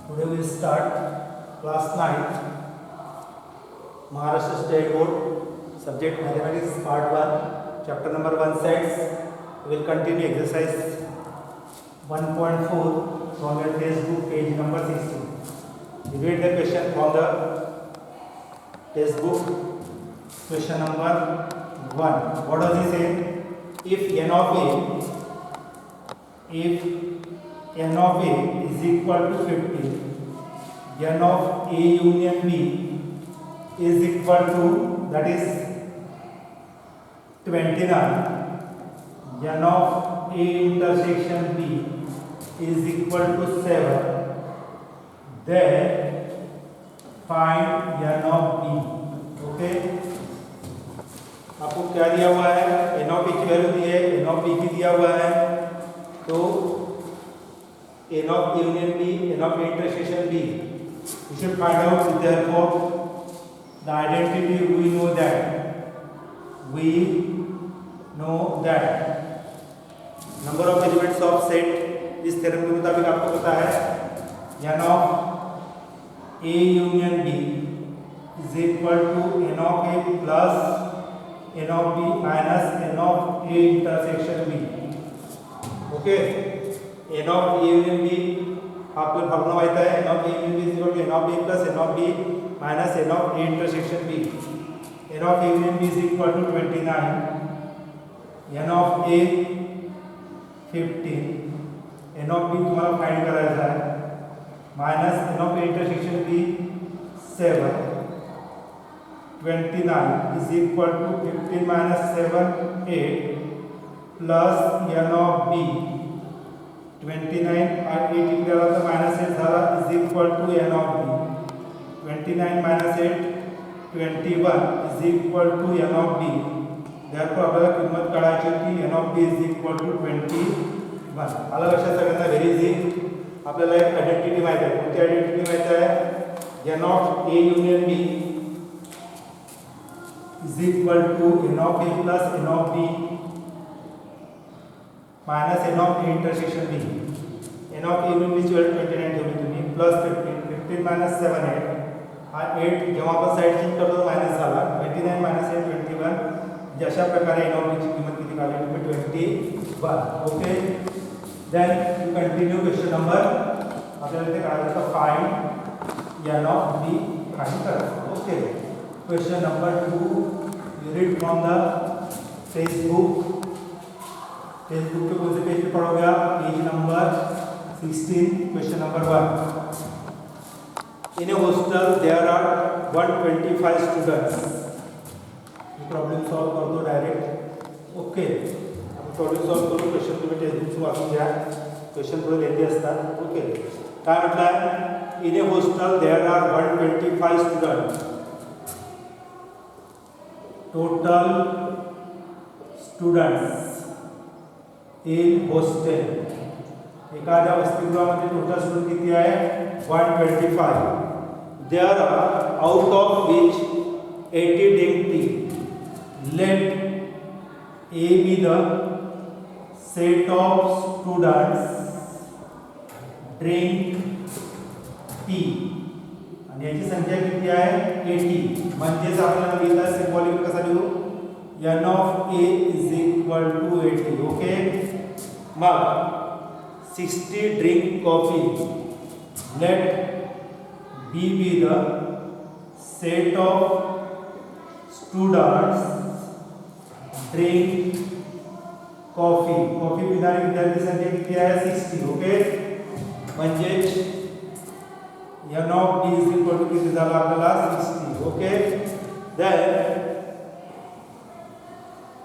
Today we will start class 9 Maharashtra State Board subject mathematics part 1 chapter number 1 sets. We will continue exercise 1.4 from your textbook page number 16. We read the question from the textbook. Question number 1. What does he say? If n of a is equal to 50, n of a union b is equal to, that is 29, n of a intersection b is equal to 7, then find n of b. Okay, आपको क्या दिया हुआ है? n of a की value दी है, n of b की दिया हुआ है, तो n of a union b, n of a intersection b, we should find out. Therefore, the identity we know that number of elements of set, इस theorem के मुताबिक आपको पता है n of a union b is equal to n of a plus n of b minus n of a intersection b. Okay, n of a union b आपको formula माहित है, n of a union b is equal to n of a plus n of b minus n of a intersection b. n of a union b is equal to 29, n of a 15, n of b तुम्हारा find कराया है, minus n of a intersection b 7. 29 is equal to 15 minus 7 8 plus n of b 29 और 8 इकडे आला तर minus 8 झाला is equal to n of b. 29 minus 8 21 is equal to n of b. therefore आपल्याला किंमत काढायची होती n of b is equal to 21. आलं लक्षात सगळ्यांना? Very easy. आपल्याला एक आयडेंटिटी माहित आहे. कोणती आयडेंटिटी माहित आहे? n of a union b is equal to n of a plus n of b minus n of a intersection b. n of a union b ची व्हॅल्यू 29 ठेवली तुम्ही, प्लस 15 minus 7 8 हा 8 जेव्हा आपण साइड चेंज करतो minus झाला. 29 minus 8 21. म्हणजे अशा प्रकारे n of b ची किंमत किती काढली तुम्ही? 21. Okay, then you continue. Question number आपल्याला इथे काढायचं find n of b find करायचं. Okay, question number 2 you read from the textbook. Textbook के कौन से पेज पे पढ़ोगे आप? Page number 16. Question number 1. In a hostel there are 125 students. ये प्रॉब्लेम सॉल्व कर दो डायरेक्ट. ओके, आपण प्रॉब्लेम सॉल्व करू. क्वेश्चन तुम्ही टेक्स्ट बुक वाचून घ्या, क्वेश्चन थोडे लेंदी असतात. ओके, काय म्हटलं? In a hostel there are 125 students. Total students in hostel. एखाद्या वसतिगृहामध्ये टोटल स्टुडंट किती आहे? 125. There are out of which 80 drink tea. Let A be the set of students drink tea. आणि याची संख्या किती आहे? 80. म्हणजेच आपल्याला लिहिता सिंबॉलिक कसा लिहू? n of a is equal to 80. Okay, mug 60 drink coffee. let b be the set of students drink coffee. Coffee पिणारी विद्यार्थी संख्या किती आहे? 60. ओके, म्हणजे n of b is equal to किती झालं आपल्याला? 60. Okay, then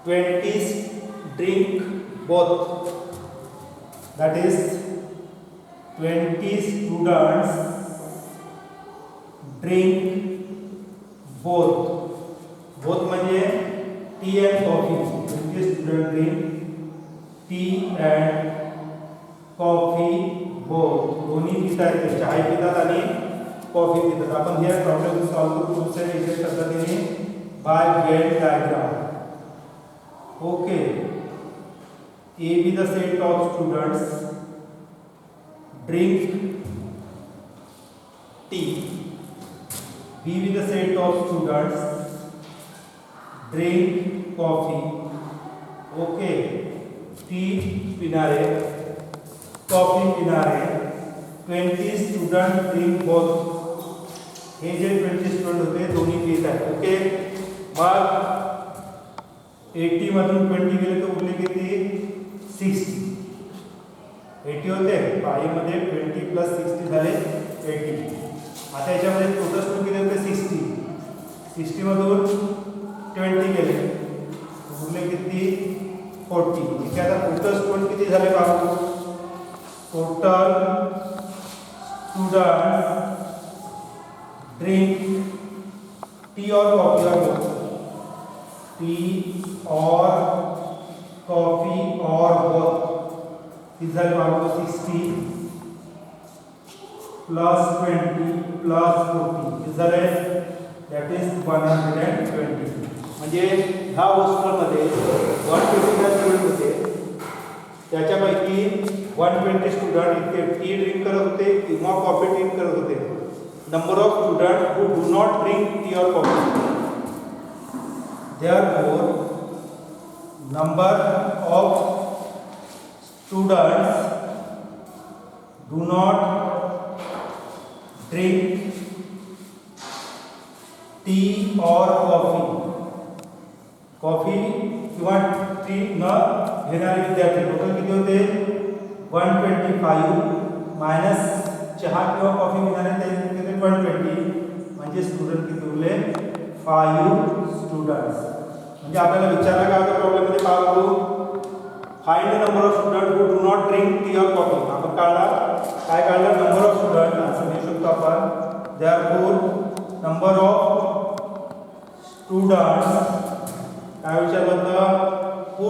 20 drink both, that is 20 students drink both. both म्हणजे T and coffee. 20 students drink tea and coffee both. दोन्ही पितात, चहा पितात आणि कॉफी पितात. आपण हे प्रॉब्लेम सॉल्व करू दुसऱ्या इझी पद्धतीने by Venn diagram. Okay, A be the set of students drink T. B with the set of students drink coffee. Okay. T पिणारे कॉफी पिणारे 20 स्टुडंट ड्रिंक बोथ. हे जे 20 स्टुडंट होते दोन्ही पीत आहेत. ओके. मग 80 मधून 20 गेले तर उरले किती 60. 80 होते 5 मध्ये 20 प्लस 60 झाले 80. आता याच्यामध्ये टोटल स्टुडंट किती होते 60. 60 मधून 20 गेले उरले किती 40. ठीक आहे. आता टोटल स्टुडंट किती झाले बाबू. Total student drink tea or coffee और बोथ. टी और कॉफी और बोथ किती झाले बाबू 60 प्लस 20 प्लस 40 किती झाले दॅट इज 120. म्हणजे ह्या हॉस्टेलमध्ये 120 स्टुडंट होते त्याच्यापैकी 120 स्टुडंट इथे टी ड्रिंक करत होते किंवा कॉफी ड्रिंक करत होते. Number of student who do not drink tea or coffee. Therefore, number of students do not drink tea or coffee. Coffee किंवा टी न घेणारे विद्यार्थी टोटल किती होते 125 मायनस चहा किंवा कॉफी पिणारे त्याचे 120 म्हणजे स्टुडंट किती उरले 5 स्टुडंट्स. म्हणजे आपल्याला विचारला काय होता प्रॉब्लेम मध्ये काय होतो find the number of student who do not drink tea or coffee. आपण काढला काय काढलं नंबर ऑफ स्टुडंट असं लिहू शकतो आपण. देअरफॉर नंबर ऑफ स्टुडंट्स काय विचारलं who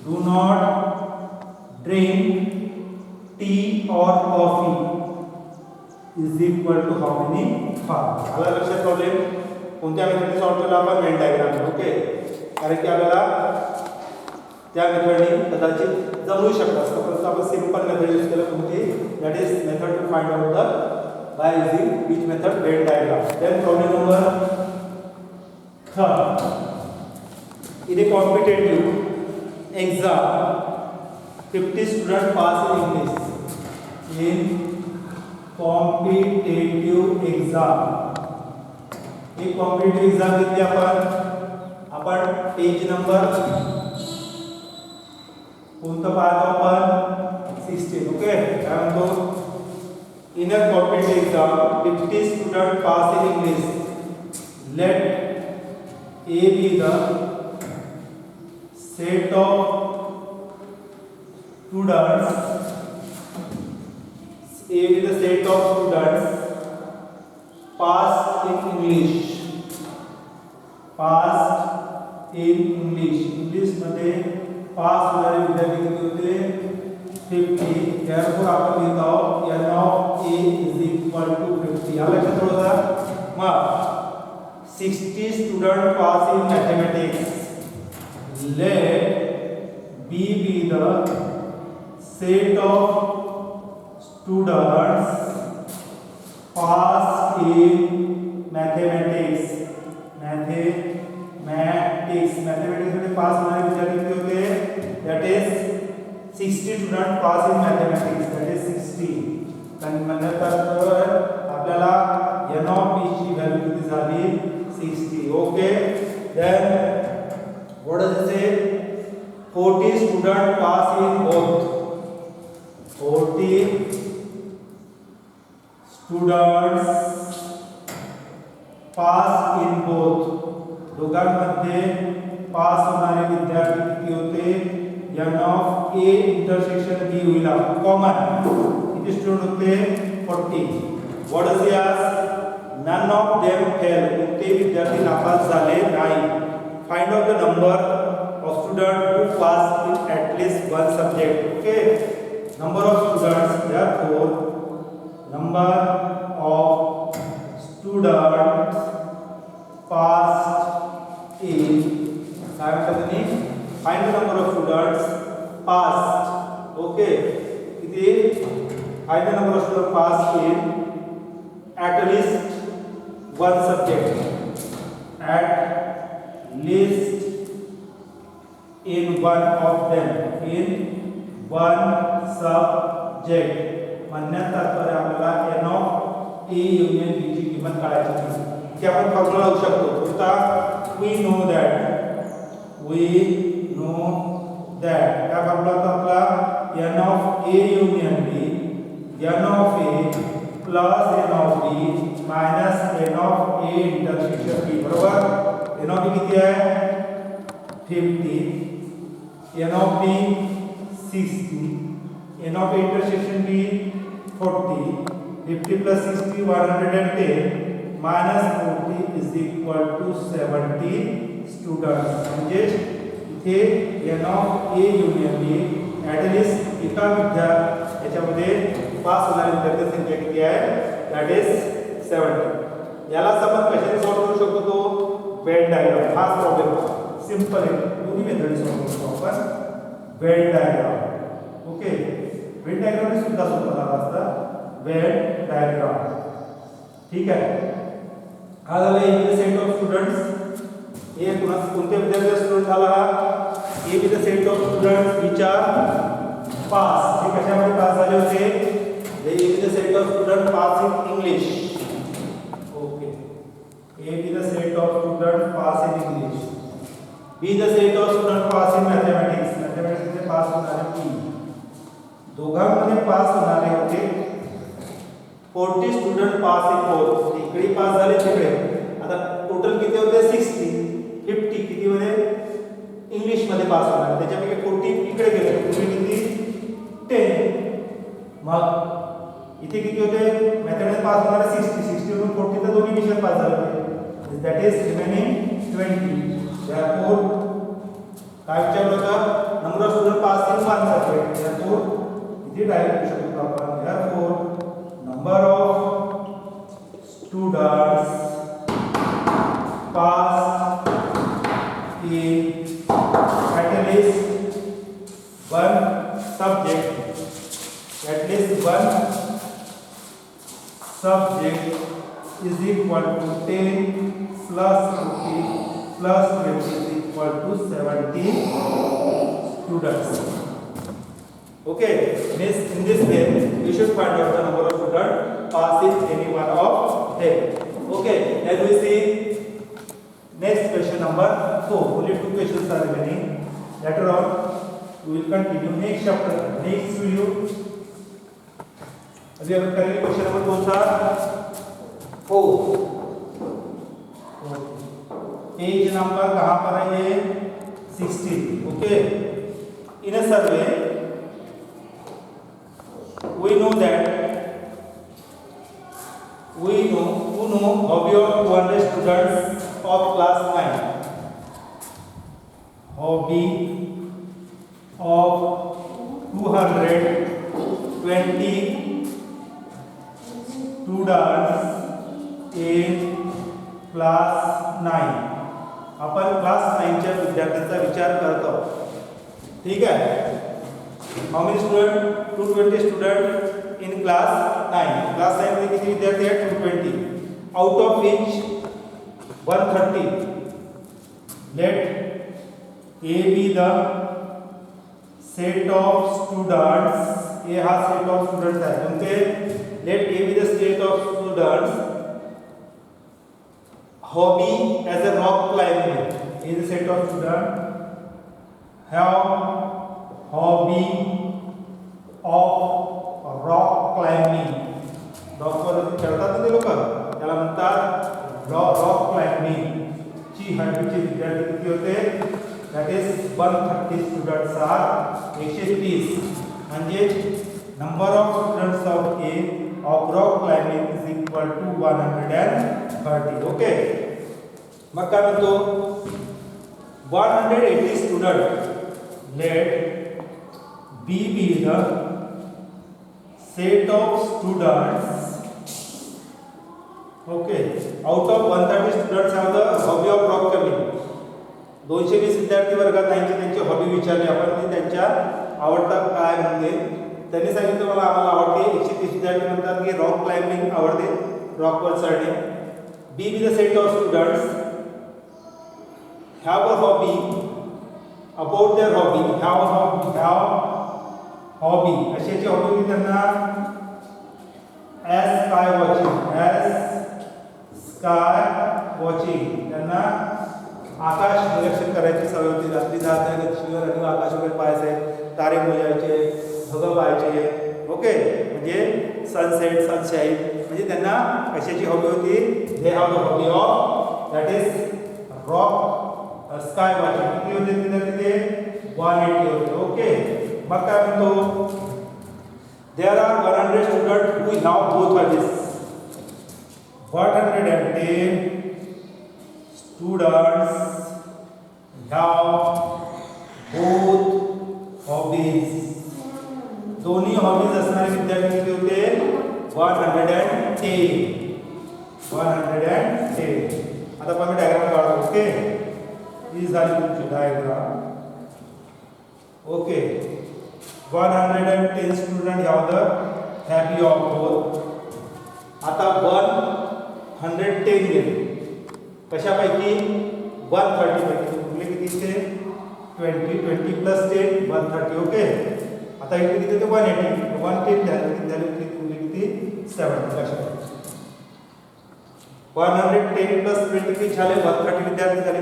do not drink tea or coffee is equal to how many 5. आला लक्षात प्रॉब्लेम. कोणत्या मेथडने सॉल्व्ह केला आपण वेन डायग्राम. ओके. कारण की आपल्याला त्या मेथडने कदाचित जमू शकतात. परंतु आपण सिंपल मेथड यूज केलं कोणती that is method to find out the by using which method Venn diagram. Then problem number 3. In a competitive exam 50 students pass in English. In competitive exam एक कॉम्पिटिटिव्ह एक्झाम घेतली आपण page number कोणतं पाहतो आपण 16. Okay. काय म्हणतो in a competitive exam 50 student pass in English. Let A be the set of students. A be the set of students passed in English. Passed in English. English मध्ये पास होणारे विद्यार्थी किती होते 50. therefore आपण लिहित आहोत n of A is equal to 50. या लक्षात ठेवा. मग 60 student pass in mathematics. Let B be the set of students pass in mathematics. Mathematics मध्ये पास होणारे विद्यार्थी किती होते that is 60 student pass in mathematics. that is 60. नंतर आपल्याला n of B ची व्हॅल्यू किती झाली 60. Okay. then what does it say 40 student pass in both. 40 students pass in both. दोघांमध्ये पास होणारे विद्यार्थी किती होते n of A intersection B होईल कॉमन किती स्टुडंट होते 40. what does he ask none of them fail. कोणते विद्यार्थी नापास झाले नाही. find out the number of students who pass in at least one subject. okay. number of students therefore number of students passed in find the number of students passed. okay. किती Find the number of students pass in at least one subject. At least in one of them. In one subject. म्हणण्यात तात्पर्य आपल्याला n of a union b ची किंमत काढायची आहे. की आपण फॉर्म्युला लावू शकतो. आता we know that क्या फॉर्म्युला होता आपला n of a union b n of a plus n of b minus n of a intersection b बरोबर. n of b किती आहे 50, n of b 60, n of a intersection b 40, 50 plus 60 110 minus 40 is equal to 70 students. म्हणजे इथे n of a union b at least एका याच्यामध्ये पास होणारी विद्यार्थी संख्या किती आहे दॅट इज 70. याला आपण कशाने सॉल्व्ह करू शकतो तो वेन डायग्राम. हाच प्रॉब्लेम सिंपल आहे. दोन्ही मेथड सॉल्व्ह करू आपण when diagram. Okay Venn diagram सुद्धा सोपा झाला असता वेन डायग्राम. ठीक आहे. हा झाला ए सेट ऑफ स्टुडंट्स. हे कोणत्या विद्यार्थ्याचा स्टुडंट झाला A be the set of students which are pass. हे कशामध्ये पास झाले होते A be the set of student pass in English. Okay A be the set of student pass in English. B the set of student pass in mathematics. मॅथमॅटिक्समध्ये pass होणारे B. दोघांमध्ये पास होणारे होते 40 student pass in both. इकडे पास झाले तिकडे. आता total किती होते 60. 50 किती मध्ये इंग्लिश मध्ये पास होणार. त्याच्यापैकी 40 इकडे गेले. तुम्ही किती 10. मग इथे किती होते मॅथमॅटिक्स पास होणारे 60 वरून 40 तर दोन्ही विषय पास झाले. That is remaining 20. therefore काय विचारलं होतं number of student pass in one subject. therefore इथे डायरेक्ट लिहू शकतो आपण therefore number of students pass in at least one subject is equal to 10 plus 50 plus 20 is equal to 70 students. Okay, in this way we should find out the number of students pass in any one of them. Okay, then we see next question number 4. Only 2 questions are remaining. Later on we will continue next chapter, next video. अभी हम करेंगे question number कौन सा 4. Page number कहाँ पर है ये 16. Okay. In a survey we know hobby of 200 students of class 9. Hobby of 220 students in class 9. आपण क्लास 9 च्या विद्यार्थ्यांचा विचार करतो. ठीक आहे. How many student 220 student in class 9. Class 9 मध्ये किती विद्यार्थी आहेत 220. Out of which 130 let A be the set of students. A हा सेट ऑफ स्टूडेंट्स आहे. म्हणजे let A be the set of students hobby as a rock climbing is a set of students have hobby of rock climbing. Rock वर चढतात ना ते लोक त्याला म्हणतात रॉक क्लाइंबिंग ची हॅबिटचे विद्यार्थी किती होते दॅट इज 130 स्टुडंट्स आर 130. म्हणजे number of students of A of rock climbing is equal to 130. ओके. मग काय म्हणतो 180 student let B be the set of students. Okay. Out of 130 students have the hobby of rock climbing. 220 विद्यार्थी वर्गात त्यांची hobby विचारली आपण. त्यांच्या आवडता काय म्हणजे त्यांनी सांगितलं मला आम्हाला आवडते 130 विद्यार्थी म्हणतात की रॉक क्लाइंबिंग आवडते, रॉकवर चढणे. B with the set of students have a hobby about their hobby, have hobby अशाची हॉबी होती त्यांना ॲज स्काय वॉचिंग, त्यांना आकाश निरीक्षण करायची सवय होती. रात्री जात गच्चीवर आणि आकाश वगैरे पाहायचे, तारे मोजायचे, ढग पाहायचे. ओके, म्हणजे सनसेट सनशाईन, म्हणजे त्यांना कशाची हॉबी होती? They have the hobby of that is rock sky watching. किती होते विद्यार्थी? ते 180 होते. ओके, मग काय म्हणतो? There are 100 student who have both hobbies. 110 students have both hobbies. दोन्ही हॉबीज असणारे विद्यार्थी किती होते? 110. 110. आता आपण डायग्राम काढू. ओके, ही झाली तुमची diagram. Okay, 110 student have the hobby of both. आता 110 गेले कशापैकी? 130 पैकी. कुठले किती ते? 20 प्लस 10 130. ओके, आता इथे किती ते? 180. 110 झाले किती? 70. लक्षात 110 प्लस 20 किती झाले? 130 विद्यार्थी झाले.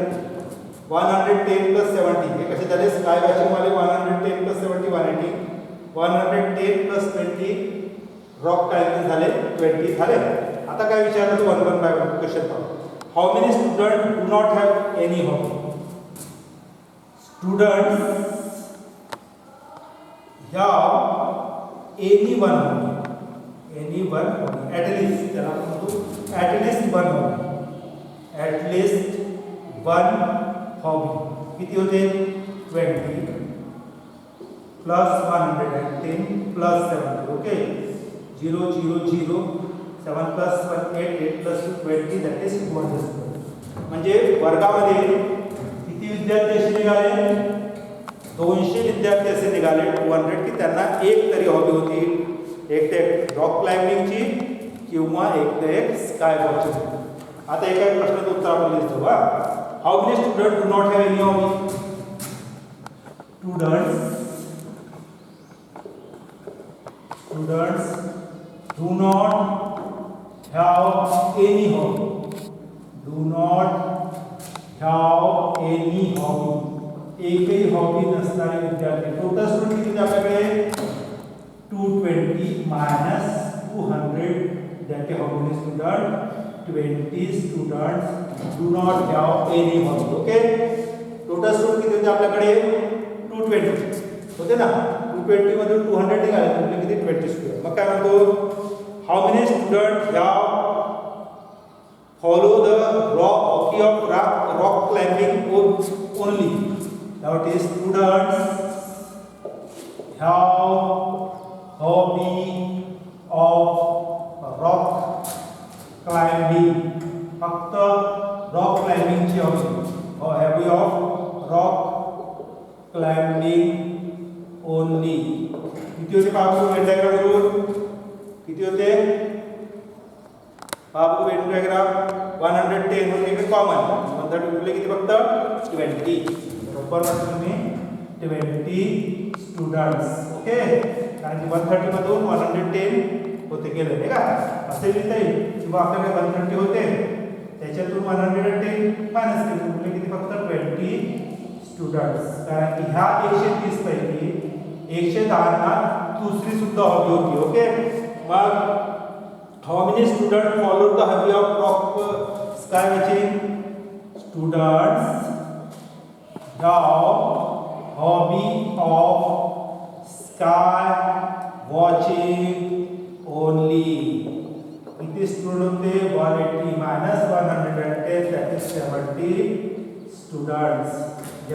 110 प्लस 70 हे कसे झाले? स्काय वॉचिंग वाले 110 प्लस 70 180. 110 प्लस 20 रॉक क्लाइंबिंग झाले 20 झाले. आता काय विचारलं? तो 1 बाय 1 क्वेश्चन पाहू. How many students do not have any hobby? Students have any one hobby. Any one hobby. At least त्याला म्हणतो at least one hobby. At least one hobby. किती होते? 20 plus 110 plus 70. Okay. 0 0 0 7 plus 1 8 8 plus 20 that is 200. म्हणजे वर्गामध्ये किती विद्यार्थी असे निघाले? 200 विद्यार्थी असे निघाले. 200 की त्यांना एक तरी हॉबी होती. एक ते रॉक क्लाइंबिंगची किंवा एक ते एक स्काय वॉचिंग. आता एका प्रश्नाचं उत्तर आपण लिहितो. How many student do not have any hobby? Students do not have any hobby. Do not have any hobby. एकही हॉबी नसणारे विद्यार्थी. टोटल स्टुडंट किती आपल्याकडे? 220 minus 200 that how many students? 20 students do not have any hobby. Okay, total student किती होते आपल्याकडे? 220 होते ना. 220 मधून 200 निघाले म्हणजे किती? 20 स्टुडंट. मग काय म्हणतो? How many students have follow the hobby of rock climbing only? That is, students have hobby of rock climbing. फक्त rock climbing ची hobby of rock climbing only. किती होते पाहू डायग्राम करून? किती होते? बाबू वेट डायग्राम 110 होते इकडे कॉमन. 130 कुठले किती? फक्त 20. बरोबर तुम्ही 20 स्टुडंट्स. ओके, कारण की 130 मधून 110 होते गेले नाही का? असे लिहिता येईल. किंवा आपल्याकडे 130 होते त्याच्यातून 110 मायनस केले कुठले किती? फक्त 20 स्टुडंट्स. कारण की ह्या 130 पैकी 110 ना दुसरी सुद्धा हॉबी होती. Okay, mug how many students followed the hobby of rock sky watching? Students have hobby of sky watching only. किती स्टुडंट होते? 180 minus 110 that is 70 students.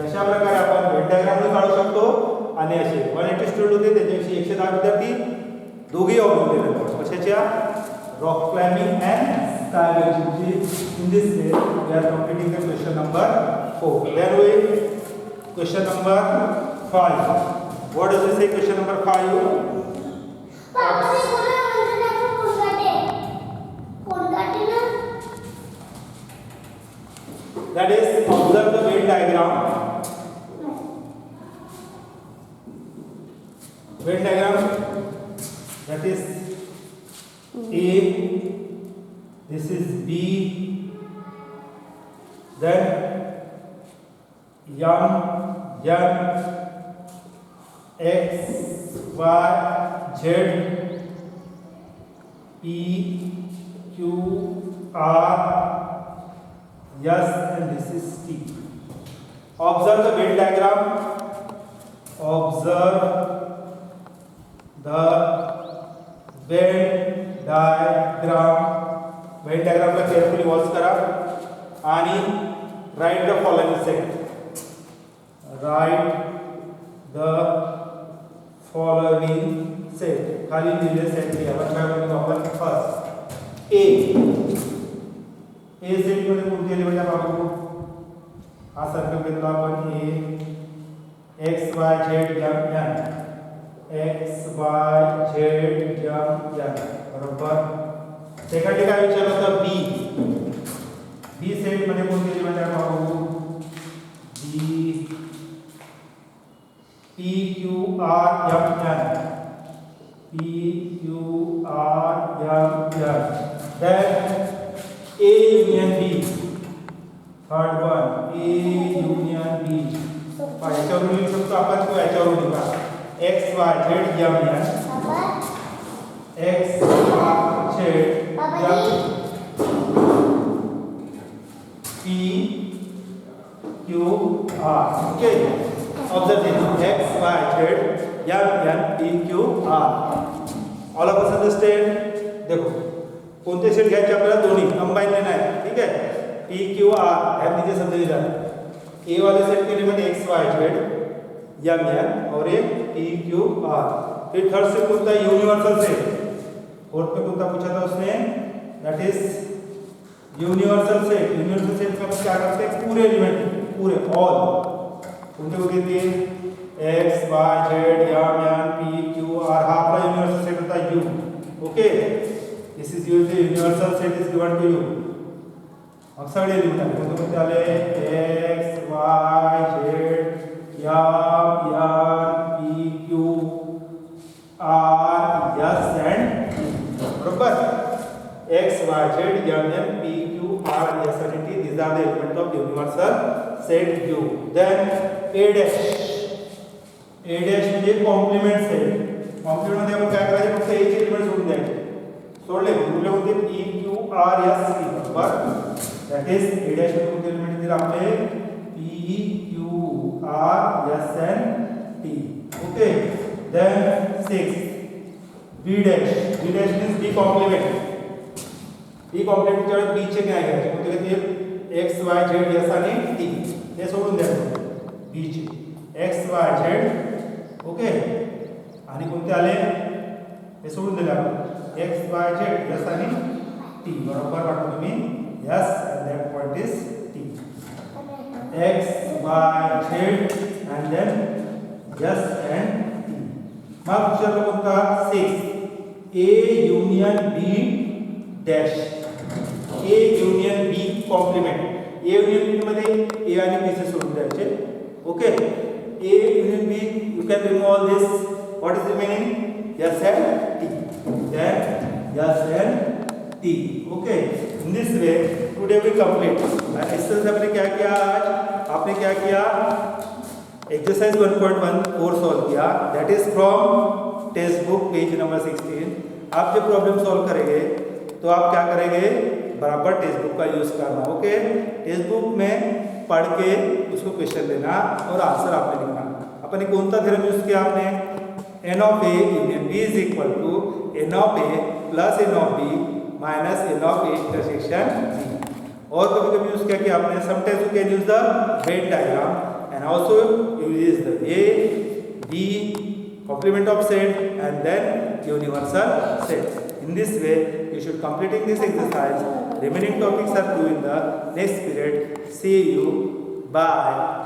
अशा प्रकारे आपण वेन डायग्राम काढू शकतो. आणि असे 180 स्टुडंट होते त्याच्याविषयी 110 विद्यार्थी दोघेही हॉबी होते. कशाच्या? rock climbing and sky watching. In this way we are completing the question number 4. Then we question number 5. What does it say? Question number 5. that is A, this is B, then N, X, Y, Z, P, Q, R, S, and this is T. Observe the Venn diagram. Observe the Venn diagram. Venn diagram La carefully watch करा आणि write the following set. Write the following set. खाली दिलेले set लिहा. आपण काय करूया आपण first A set मध्ये कोणते एलिमेंट आहे बघू. हा सर्कल घेतला आपण A x y z m n x y z m n बरोबर. सेकंडली काय विचारलं होतं B सेट मध्ये कोणते एलिमेंट आहे बघू. B P Q R M N P Q R M N. Then A union B. Third one A union B. याच्यावरून लिहू शकतो आपण तो याच्यावरून लिहा. X Y Z M N X Y Z M P Q R. Okay. Observe this. X Y Z M N P Q R. All of us understand? देखो कोणते set घ्यायचे आपल्याला दोन्ही कंबाईन लेना है. ठीक है. P Q R है नीचे शब्द दिया है. ए वाले सेट के element x y z m n और एक p q r. फिर थर्ड सेट कौन था. Universal set. फोर्थ में कौन था पूछा था उसने. That is universal set. Universal set में क्या करते हैं पूरे एलिमेंट पूरे ऑल उनके को कहते हैं x y z m n p q r. हा आपला यूनिवर्सल सेट होता है u. Okay. This is universal set is given to you. अब सगळे एलिमेंट आले कोणते कोणते आले x y z m n p q r s and t. बरोबर. x y z m n p q r s and t. These are the elements of universal set u. Then a dash म्हणजे compliment set. Compliment मध्ये आपण काय करायचे फक्त एक element सोडून द्यायचे. सोडले उरले होते p q r s t. बरोबर. That is a dash में कोणते एलिमेंट दिले आपले p q r s and t. Okay. Then 6 b dash means b complement. b complement च्या b चे काय घ्यायचे कोणते ते x y z s आणि t. हे सोडून द्यायचे b चे x y z. ओके. आणि कोणते आले हे सोडून दिले आपण x y z s आणि t. बरोबर वाटतं तुम्ही. Yes, and that point is T. X, Y, Z, and then yes and T. मग विचारलं कोणता 6 A union B dash. A union B complement. A union B मध्ये A आणि B चे सोडून द्यायचे. Okay. A union B you can remove all this. What is remaining? Yes and T. Then yes and T. Okay. In this way today we complete. इससे आपने क्या किया आज आपने क्या किया एक्सरसाइज 1.14 सॉल्व किया. That is from text book page number 16. आप जब प्रॉब्लम सॉल्व करेंगे तो आप क्या करेंगे बराबर टेक्स्ट बुक का यूज करना. ओके. टेक्स्ट बुक में पढ़ के उसको क्वेश्चन लेना और आंसर आपने लिखना. अपने कौन सा थ्योरम यूज किया आपने n of a union b is equal to n of a plus n of b minus n of a intersection b. और कभी-कभी यूज किया कि आपने sometimes you can use the Venn diagram and also use the a b complement of set and then universal set. In this way you should completing this exercise. Remaining topics are due in the next period. See you. Bye.